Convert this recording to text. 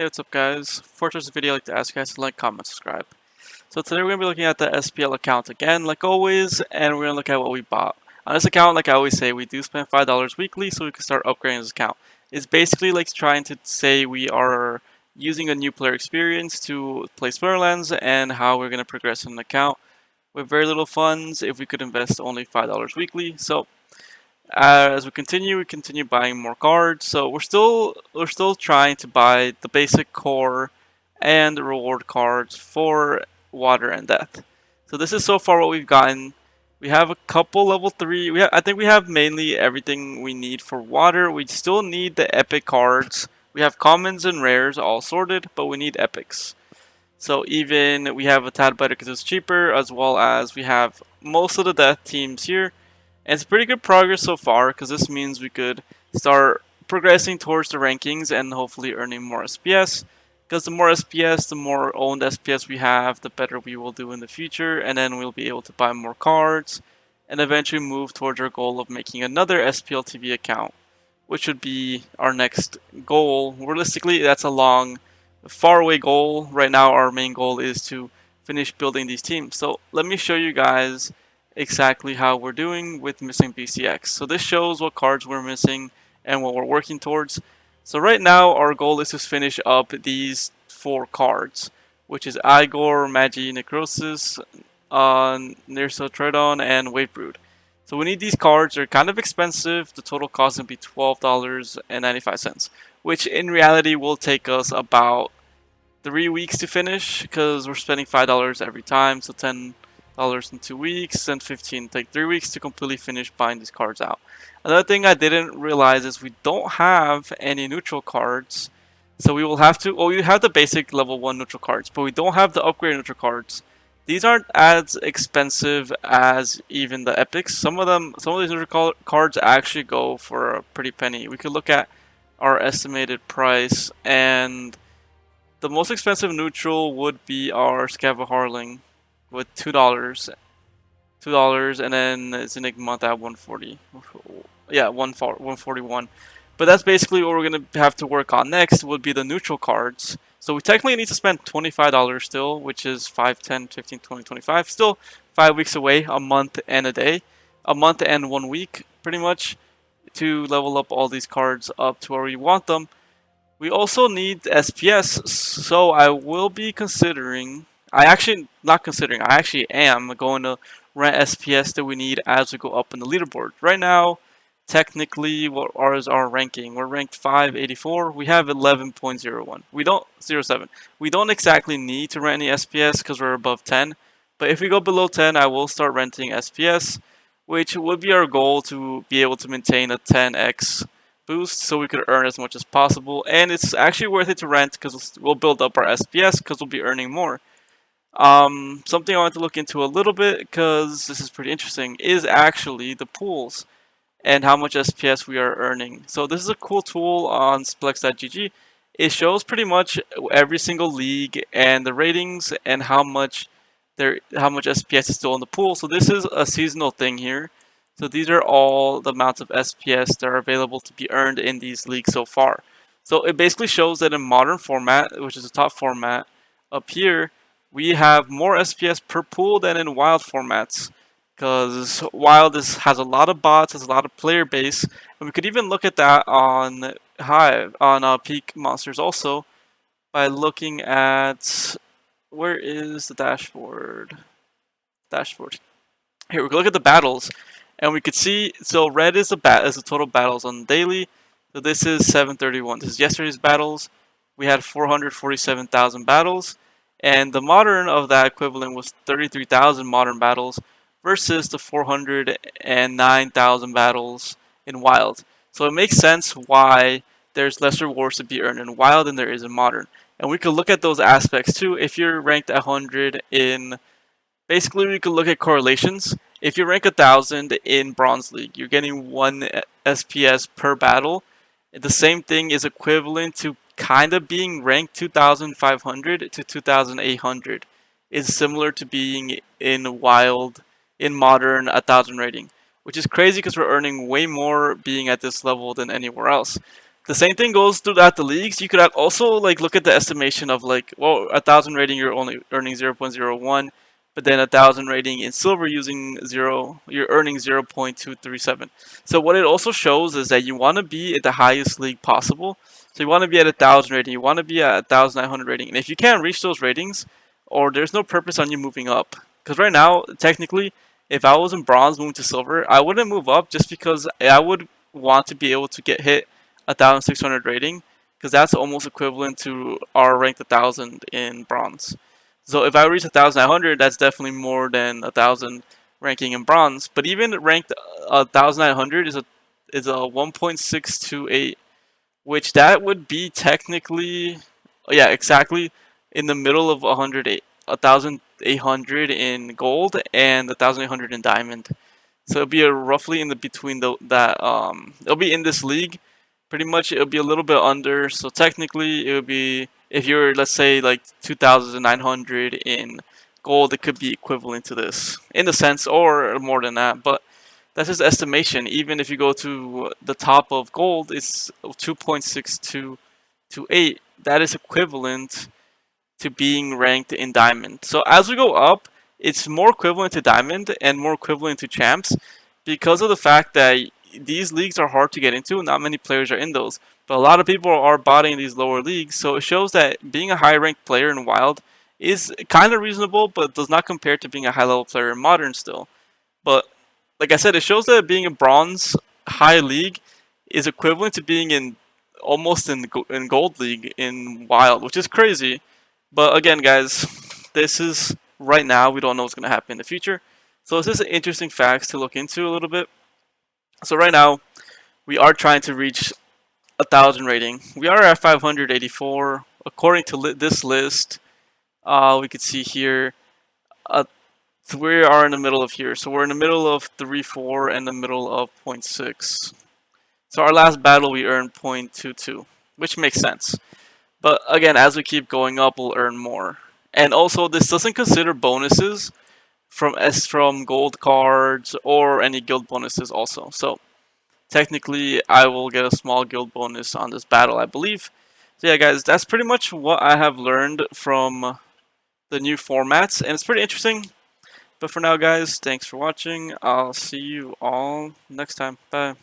Hey, what's up guys? Before I start this video, I'd like to ask you guys to like, comment, subscribe. So today we're going to be looking at the SPL account again, like always, and we're going to look at what we bought. On this account, like I always say, we do spend $5 weekly so we can start upgrading this account. It's basically like trying to say we are using a new player experience to play Splitterlands and how we're going to progress in an account with very little funds if we could invest only $5 weekly. So as we continue buying more cards. So we're still trying to buy the basic core and the reward cards for Water and Death. So this is so far what we've gotten. We have a couple level 3. I think we have mainly everything we need for Water. We still need the epic cards. We have commons and rares all sorted, but we need epics. So even we have a tad better because it's cheaper, as well as we have most of the death teams here. And it's pretty good progress so far because this means we could start progressing towards the rankings and hopefully earning more SPS. Because the more SPS, the more owned SPS we have, the better we will do in the future. And then we'll be able to buy more cards and eventually move towards our goal of making another Spltv account, which would be our next goal. Realistically, that's a long, far away goal. Right now, our main goal is to finish building these teams. So let me show you guys exactly how we're doing with missing BCX. So this shows what cards we're missing and what we're working towards. So right now our goal is to finish up these 4 cards, which is Igor, Magi Necrosis, Nersotrodon, and Wavebrood. So we need these cards. They're kind of expensive. The total cost would be $12.95, which in reality will take us about 3 weeks to finish because we're spending $5 every time. So $10 in 2 weeks and 15 take 3 weeks to completely finish buying these cards out. Another thing I didn't realize is we don't have any neutral cards, so we will have to. Oh, we have the basic level 1 neutral cards, but we don't have the upgrade neutral cards. These aren't as expensive as even the epics. Some of these neutral cards actually go for a pretty penny. We could look at our estimated price, and the most expensive neutral would be our Scavaharling with $2, and then it's Enigma at 140. Yeah, 141. But that's basically what we're gonna have to work on next. Would be the neutral cards. So we technically need to spend $25 still, which is 5, 10, 15, 20, 25. Still 5 weeks away, a month and a day, a month and 1 week, pretty much, to level up all these cards up to where we want them. We also need SPS, so I will be considering. I actually am going to rent SPS that we need as we go up in the leaderboard. Right now, technically, what is our ranking? We're ranked 584. We have 11.01. We don't 07. We don't exactly need to rent any SPS because we're above 10. But if we go below 10, I will start renting SPS, which would be our goal to be able to maintain a 10x boost so we could earn as much as possible. And it's actually worth it to rent because we'll build up our SPS because we'll be earning more. Something I want to look into a little bit because this is pretty interesting is actually the pools and how much SPS we are earning. So this is a cool tool on Splex.gg. It shows pretty much every single league and the ratings and how much SPS is still in the pool. So this is a seasonal thing here. So these are all the amounts of SPS that are available to be earned in these leagues so far. So it basically shows that in modern format, which is the top format, up here, we have more SPS per pool than in wild formats. Because wild has a lot of bots, has a lot of player base, and we could even look at that on Hive, on Peak Monsters also, by looking at, where is the dashboard? Here, we can look at the battles. And we could see, so red is the total battles on daily. So this is 731. This is yesterday's battles. We had 447,000 battles. And the modern of that equivalent was 33,000 modern battles versus the 409,000 battles in wild. So it makes sense why there's less rewards to be earned in wild than there is in modern. And we could look at those aspects too. If you're ranked 100 in, basically we could look at correlations. If you rank 1,000 in Bronze League, you're getting 1 SPS per battle. The same thing is equivalent to kind of being ranked 2,500 to 2,800. Is similar to being in Wild, in Modern, 1,000 rating. Which is crazy because we're earning way more being at this level than anywhere else. The same thing goes throughout the leagues. You could also like look at the estimation of like, well, 1,000 rating, you're only earning 0.01, but then 1,000 rating in silver using zero, you're earning 0.237. So what it also shows is that you want to be at the highest league possible. So you want to be at 1,000 rating, you want to be at 1,900 rating, and if you can't reach those ratings, or there's no purpose on you moving up, because right now, technically, if I was in bronze moving to silver, I wouldn't move up just because I would want to be able to get hit 1,600 rating, because that's almost equivalent to our ranked 1,000 in bronze. So if I reach 1,900, that's definitely more than 1,000 ranking in bronze. But even ranked 1,900 is a 1.628, which that would be technically, yeah, exactly in the middle of 1,800 in gold and 1,800 in diamond. So it'll be roughly in the between it'll be in this league. Pretty much it'll be a little bit under. So technically it would be, if you're, let's say, like 2,900 in gold, it could be equivalent to this in a sense, or more than that. But that's just estimation. Even if you go to the top of gold, it's 2.6228. That is equivalent to being ranked in diamond. So as we go up, it's more equivalent to diamond and more equivalent to champs, because of the fact that these leagues are hard to get into. Not many players are in those, but a lot of people are botting these lower leagues. So it shows that being a high ranked player in wild is kind of reasonable, but does not compare to being a high level player in modern still. But like I said, it shows that being a bronze high league is equivalent to being in almost in gold league in wild, which is crazy. But again, guys, this is right now. We don't know what's going to happen in the future. So this is interesting facts to look into a little bit. So right now, we are trying to reach 1,000 rating. We are at 584 according to this list. We could see here. So we are in the middle of here. So we're in the middle of 3.4 and the middle of 0.6. So our last battle we earned 0.22, which makes sense. But again, as we keep going up, we'll earn more. And also, this doesn't consider bonuses from gold cards or any guild bonuses also. So technically, I will get a small guild bonus on this battle, I believe. So yeah, guys, that's pretty much what I have learned from the new formats, and it's pretty interesting. But for now, guys, thanks for watching. I'll see you all next time. Bye.